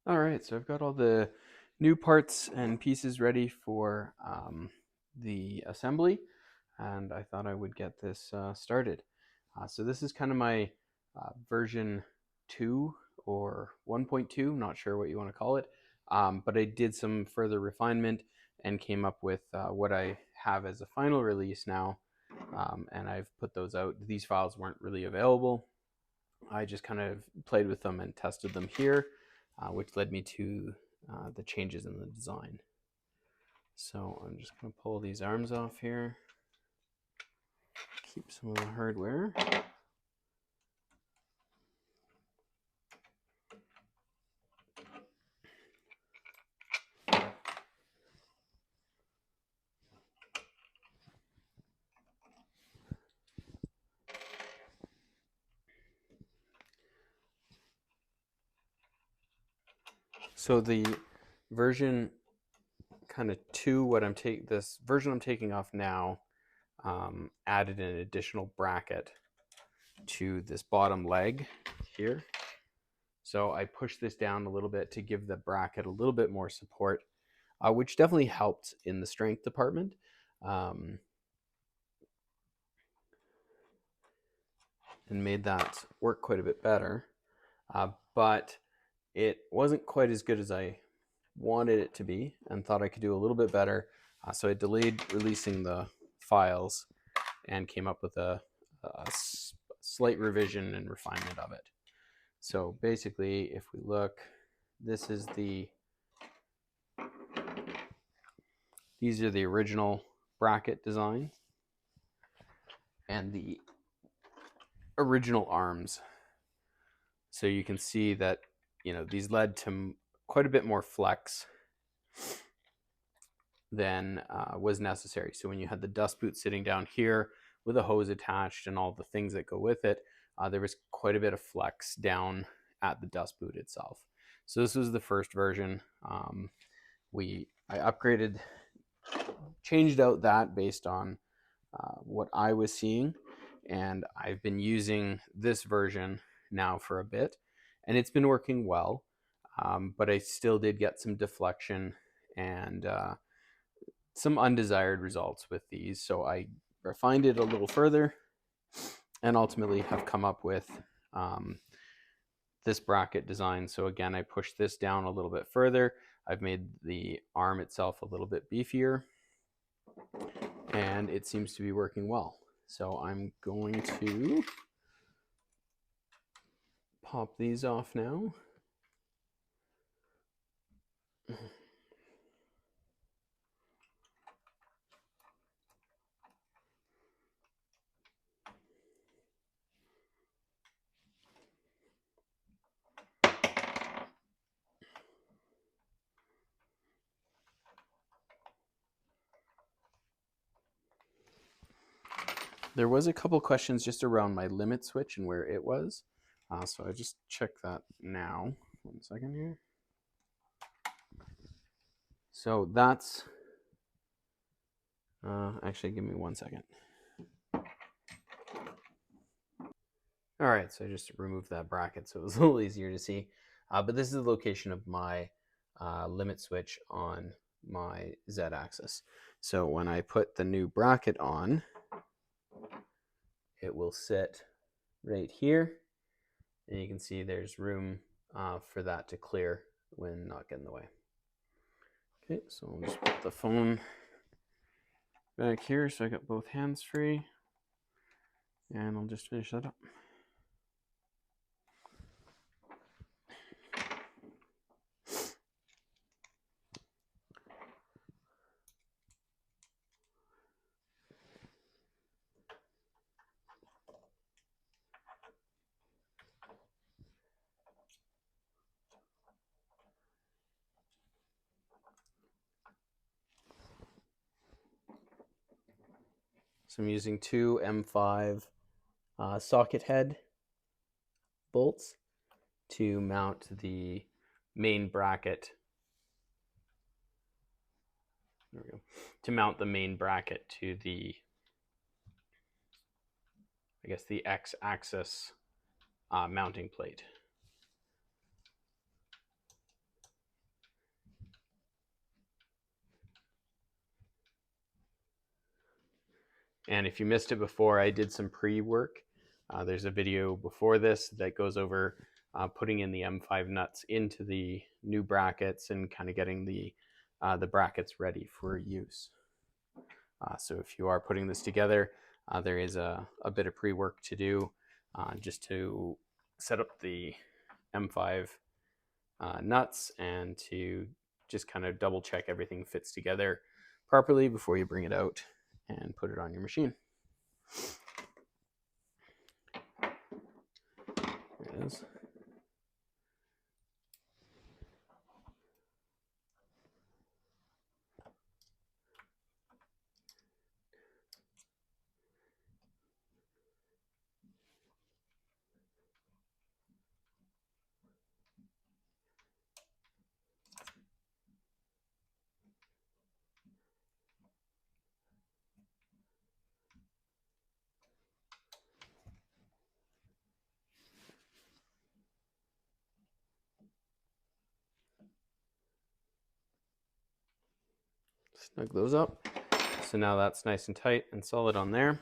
All right, so I've got all the new parts and pieces ready for the assembly, and I thought I would get this started. So this is kind of my version 2 or 1.2, not sure what you want to call it, but I did some further refinement and came up with what I have as a final release now, and I've put those out. These files weren't really available. I just kind of played with them and tested them here, which led me to the changes in the design. So I'm just going to pull these arms off here, keep some of the hardware. So the version kind of 2, this version I'm taking off now, added an additional bracket to this bottom leg here. So I pushed this down a little bit to give the bracket a little bit more support, which definitely helped in the strength department. And made that work quite a bit better. But it wasn't quite as good as I wanted it to be and thought I could do a little bit better. So I delayed releasing the files and came up with a slight revision and refinement of it. So basically, if we look, these are the original bracket design and the original arms. So you can see that, these led to quite a bit more flex than was necessary. So when you had the dust boot sitting down here with a hose attached and all the things that go with it, there was quite a bit of flex down at the dust boot itself. So this was the first version. I upgraded, changed out that based on what I was seeing, and I've been using this version now for a bit, and it's been working well, but I still did get some deflection and some undesired results with these. So I refined it a little further and ultimately have come up with this bracket design. So again, I pushed this down a little bit further. I've made the arm itself a little bit beefier, and it seems to be working well. So I'm going to pop these off now. There was a couple questions just around my limit switch and where it was. So I just checked that now. 1 second here. So that's, actually give me 1 second. All right, so I just removed that bracket so it was a little easier to see. But this is the location of my limit switch on my Z-axis. So when I put the new bracket on, it will sit right here. And you can see there's room for that to clear when not getting in the way. Okay, so I'll just put the phone back here so I got both hands free. And I'll just finish that up. So I'm using 2 M5 socket head bolts to mount the main bracket. There we go. To mount the main bracket to the, I guess, the X-axis mounting plate. And if you missed it before, I did some pre-work. There's a video before this that goes over putting in the M5 nuts into the new brackets and kind of getting the brackets ready for use. So if you are putting this together, there is a bit of pre-work to do just to set up the M5 nuts and to just kind of double check everything fits together properly before you bring it out and put it on your machine. There it is. Snug those up. So now that's nice and tight and solid on there.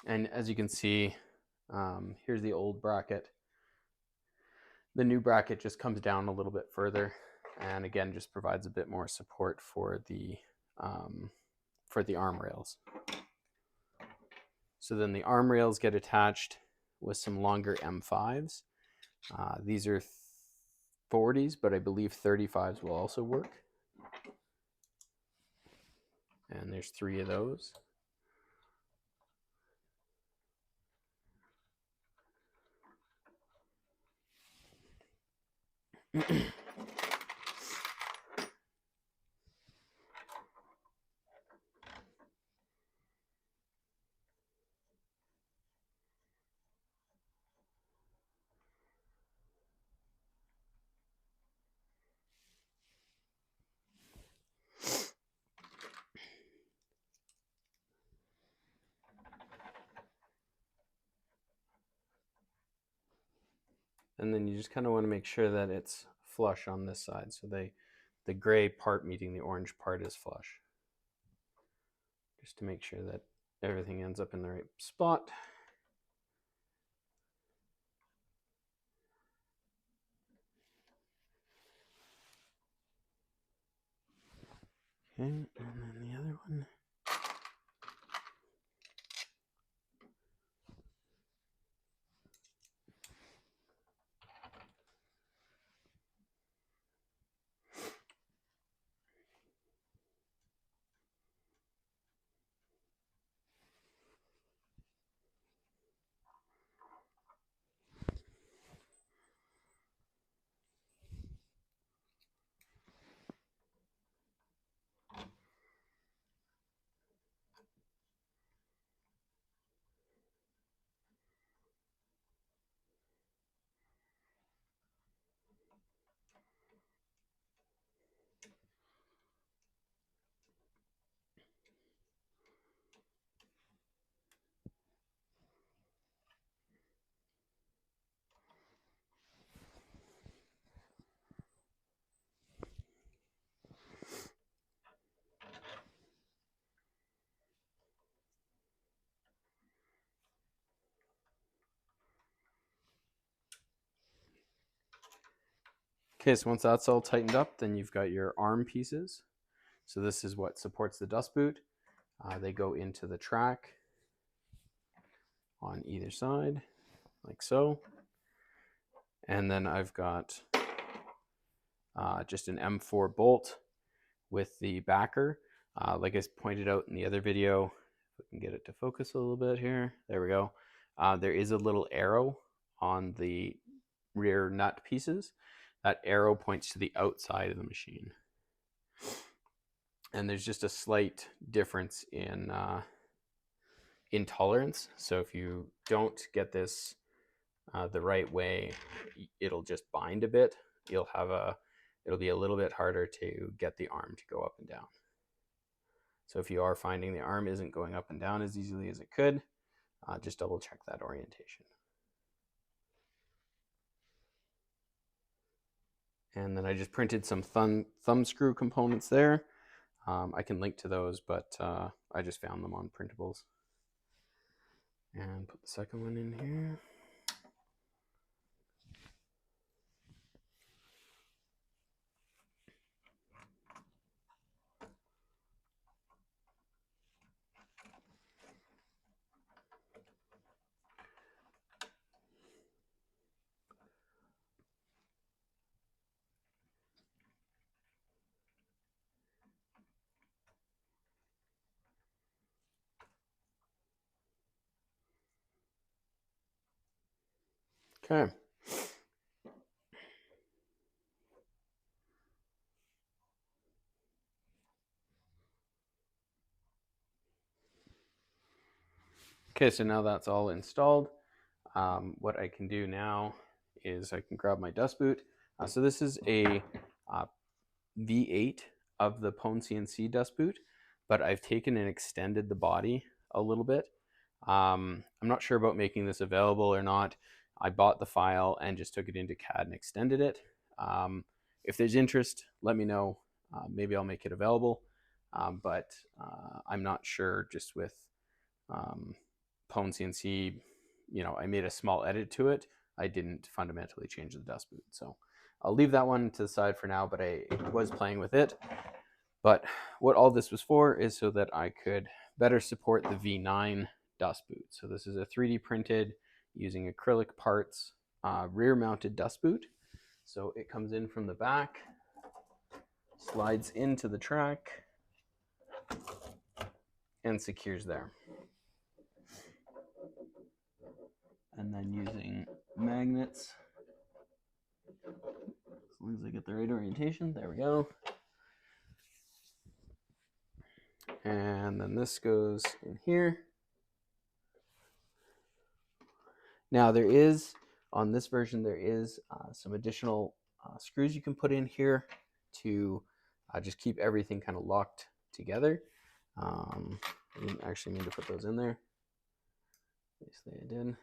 And as you can see, here's the old bracket. The new bracket just comes down a little bit further, and again, just provides a bit more support for the arm rails. So then the arm rails get attached with some longer M5s. These are 40s, but I believe 35s will also work. And there's 3 of those. And then you just kind of want to make sure that it's flush on this side. So the gray part meeting the orange part is flush. Just to make sure that everything ends up in the right spot. Okay, and then the other one. Okay, so once that's all tightened up, then you've got your arm pieces. So this is what supports the dust boot. They go into the track on either side, like so. And then I've got just an M4 bolt with the backer. Like I pointed out in the other video, if we can get it to focus a little bit here. There we go. There is a little arrow on the rear nut pieces. That arrow points to the outside of the machine. And there's just a slight difference in tolerance. So if you don't get this the right way, it'll just bind a bit. It'll be a little bit harder to get the arm to go up and down. So if you are finding the arm isn't going up and down as easily as it could, just double check that orientation. And then I just printed some thumb screw components there. I can link to those, but I just found them on printables. And put the second one in here. Okay. Okay, so now that's all installed. What I can do now is I can grab my dust boot. So this is a V8 of the PwnCNC dust boot, but I've taken and extended the body a little bit. I'm not sure about making this available or not. I bought the file and just took it into CAD and extended it. If there's interest, let me know. Maybe I'll make it available, but I'm not sure just with PwnCNC, I made a small edit to it. I didn't fundamentally change the dust boot. So I'll leave that one to the side for now, but I was playing with it. But what all this was for is so that I could better support the V9 dust boot. So this is a 3D printed using acrylic parts rear mounted dust boot. So it comes in from the back, slides into the track, and secures there. And then using magnets, as long as I get the right orientation, there we go. And then this goes in here. Now there is, on this version, there is some additional screws you can put in here to just keep everything kind of locked together. I didn't actually mean to put those in there. Obviously I did.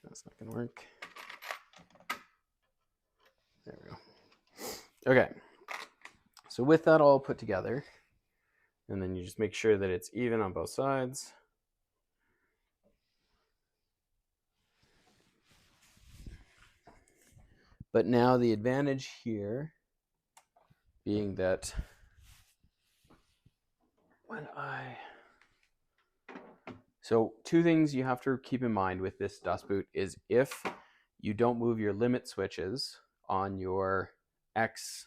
That's not gonna work. There we go. Okay, so with that all put together, and then you just make sure that it's even on both sides. But now the advantage here being that so two things you have to keep in mind with this dust boot is if you don't move your limit switches on your X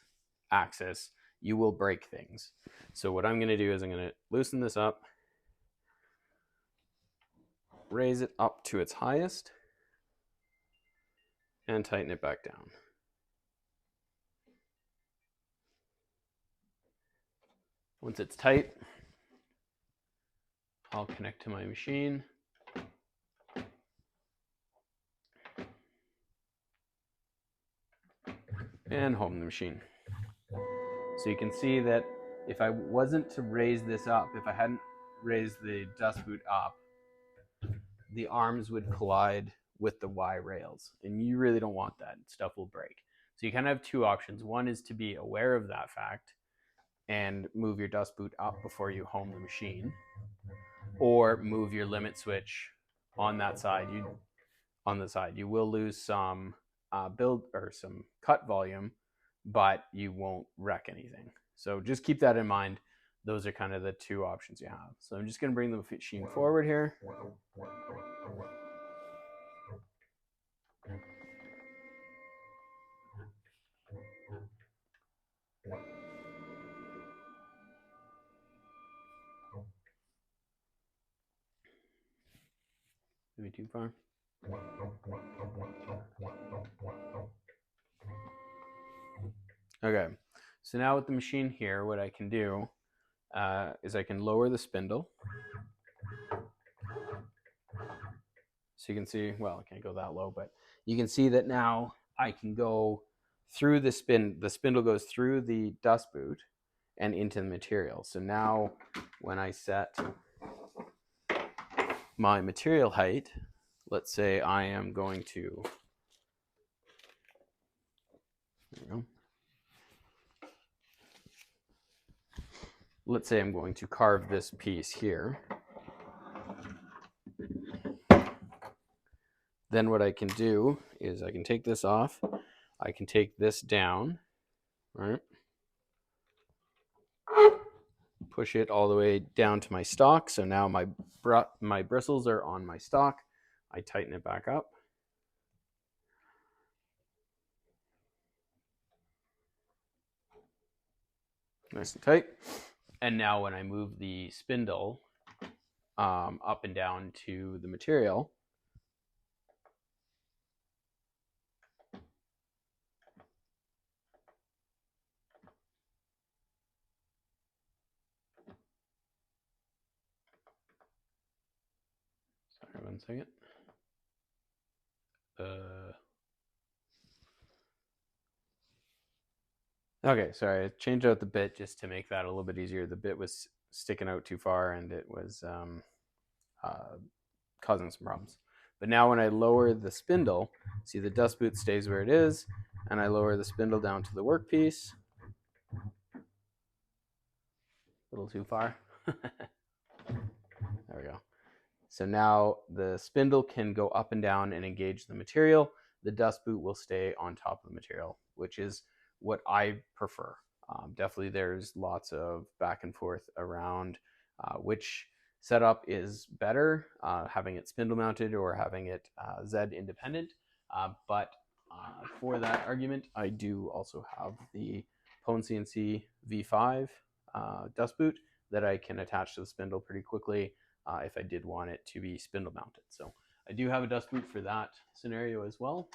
axis, you will break things. So what I'm going to do is I'm going to loosen this up, raise it up to its highest, and tighten it back down. Once it's tight, I'll connect to my machine. And home the machine. So you can see that if I wasn't to raise this up, if I hadn't raised the dust boot up, the arms would collide with the Y rails. And you really don't want that. Stuff will break. So you kind of have two options. One is to be aware of that fact and move your dust boot up before you home the machine, or move your limit switch on that side. You will lose some build or some cut volume, but you won't wreck anything. So just keep that in mind. Those are kind of the two options you have. So I'm just going to bring the machine forward here. Maybe too far. Okay, so now with the machine here, what I can do is I can lower the spindle. So you can see, well, I can't go that low, but you can see that now I can go through the spindle goes through the dust boot and into the material. So now when I set my material height, let's say I am going to, there we go. let's say I'm going to carve this piece here. Then what I can do is I can take this off. I can take this down, right? Push it all the way down to my stock. So now my bristles are on my stock. I tighten it back up. Nice and tight. And now when I move the spindle up and down to the material, sorry, 1 second. Okay, sorry, I changed out the bit just to make that a little bit easier. The bit was sticking out too far and it was causing some problems. But now when I lower the spindle, see the dust boot stays where it is, and I lower the spindle down to the workpiece. A little too far. There we go. So now the spindle can go up and down and engage the material. The dust boot will stay on top of the material, which is what I prefer. Definitely there's lots of back and forth around which setup is better, having it spindle mounted or having it Z independent. But for that argument, I do also have the PwnCNC V5 dust boot that I can attach to the spindle pretty quickly if I did want it to be spindle mounted. So I do have a dust boot for that scenario as well.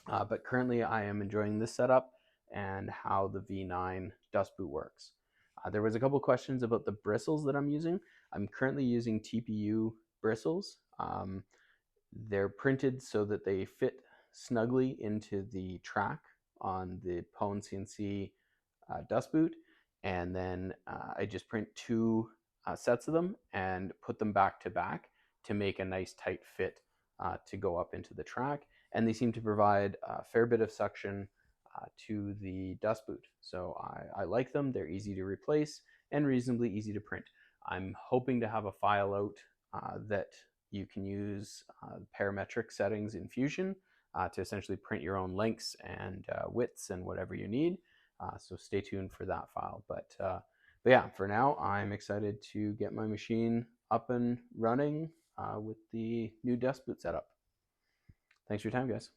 But currently I am enjoying this setup and how the V9 dust boot works. There was a couple questions about the bristles that I'm using. I'm currently using TPU bristles. They're printed so that they fit snugly into the track on the PwnCNC dust boot. And then I just print 2 sets of them and put them back to back to make a nice tight fit to go up into the track. And they seem to provide a fair bit of suction to the dust boot. So I like them. They're easy to replace and reasonably easy to print. I'm hoping to have a file out that you can use parametric settings in Fusion to essentially print your own lengths and widths and whatever you need. So stay tuned for that file. But yeah, for now, I'm excited to get my machine up and running with the new dust boot setup. Thanks for your time, guys.